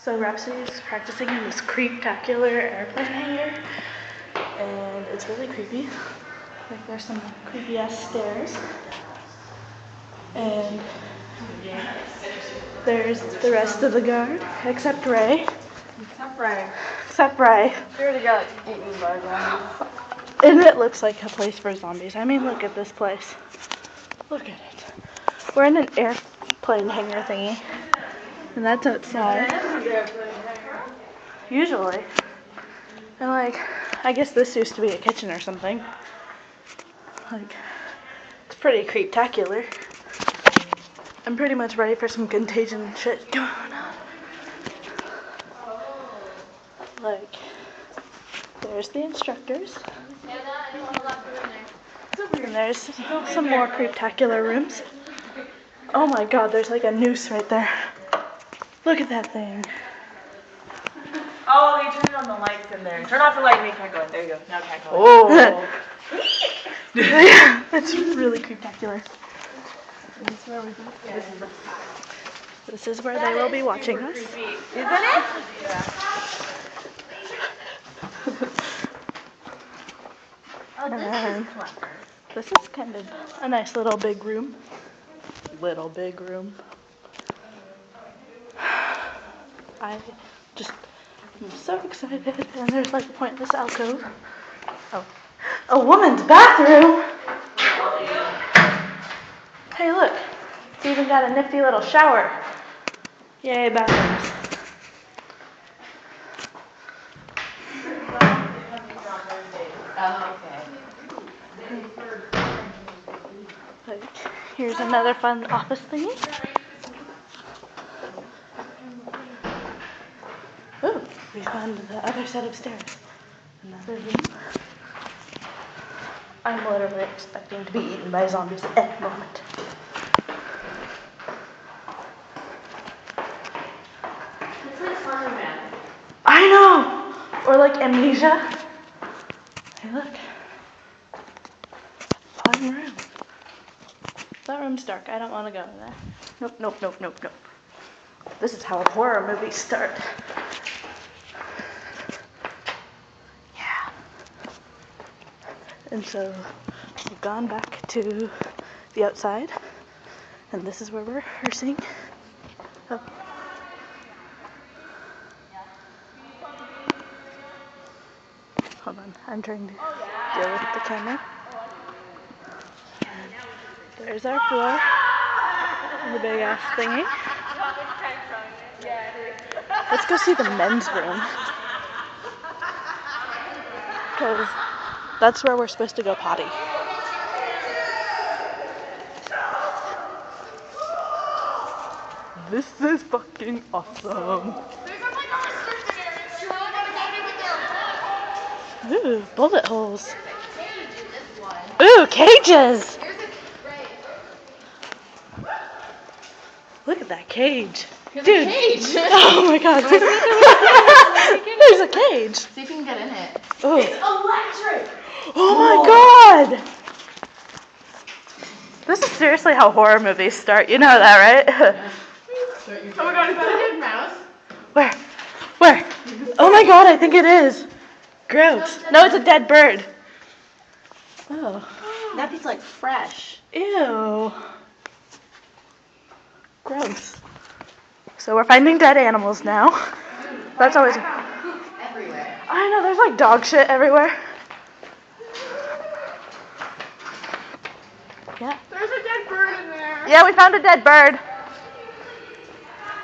So Rhapsody is practicing in this creeptacular airplane hangar, and it's really creepy. Like there's some creepy ass stairs, and there's the rest of the guard, except Ray. Except Ray. She already got eaten by zombies. And it looks like a place for zombies. I mean, look at this place. Look at it. We're in an airplane hangar thingy, and that's outside. Usually. And like, I guess this used to be a kitchen or something. Like, it's pretty creeptacular. I'm pretty much ready for some contagion shit going on. Like, there's the instructors. And there's some more creeptacular rooms. Oh my god, there's like a noose right there. Look at that thing. Oh, they turned on the lights in there. Turn off the light and can't go in. There you go. Now can't go in. Oh. Yeah, it's really creeptacular. This is where they will be watching us. Isn't it? And this is kind of a nice little big room. Little big room. I just am so excited. And there's like a pointless alcove. Oh, a woman's bathroom. Hey, look. It's even got a nifty little shower. Yay, bathrooms. Like, here's another fun office thingy. Ooh, we found the other set of stairs. Another room. I'm literally expecting to be eaten by zombies at any moment. It's like Slender-Man. I know! Or like Amnesia. Hey, look. Fun room. That room's dark. I don't want to go in there. Nope. This is how horror movies start. Yeah. And so we've gone back to the outside, and this is where we're rehearsing. Oh. Hold on, I'm trying to deal with the camera. There's our floor, the big ass thingy. Let's go see the men's room, because that's where we're supposed to go potty. This is fucking awesome. Ooh, bullet holes. Ooh, cages. Look at that cage. Dude. Cage. Oh my god. There's a cage. See if you can get in it. Oh. It's electric. Oh my god. This is seriously how horror movies start. You know that, right? Oh my god, is that a dead mouse? Where? Oh my god, I think it is. Gross. No, it's a dead bird. Oh. That thing's like fresh. Ew. Gross. So we're finding dead animals now. That's always... Everywhere. I know, there's like dog shit everywhere. Yeah. There's a dead bird in there. Yeah, we found a dead bird.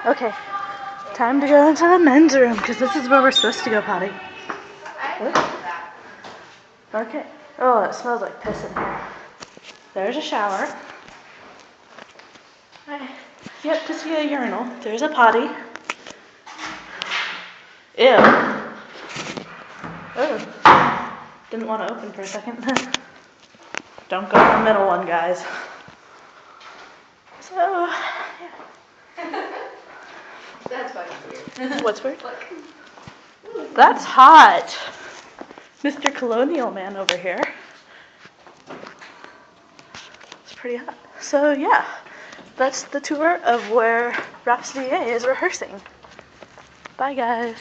Okay. Time to go into the men's room, because this is where we're supposed to go potty. Okay. Oh, it smells like piss in here. There's a shower. Yep, to see a urinal. There's a potty. Ew. Oh. Didn't want to open for a second. Don't go in the middle one, guys. So, yeah. That's fucking weird. What's weird? Look. That's hot. Mr. Colonial Man over here. It's pretty hot. So, yeah. That's the tour of where Rhapsody A is rehearsing. Bye, guys.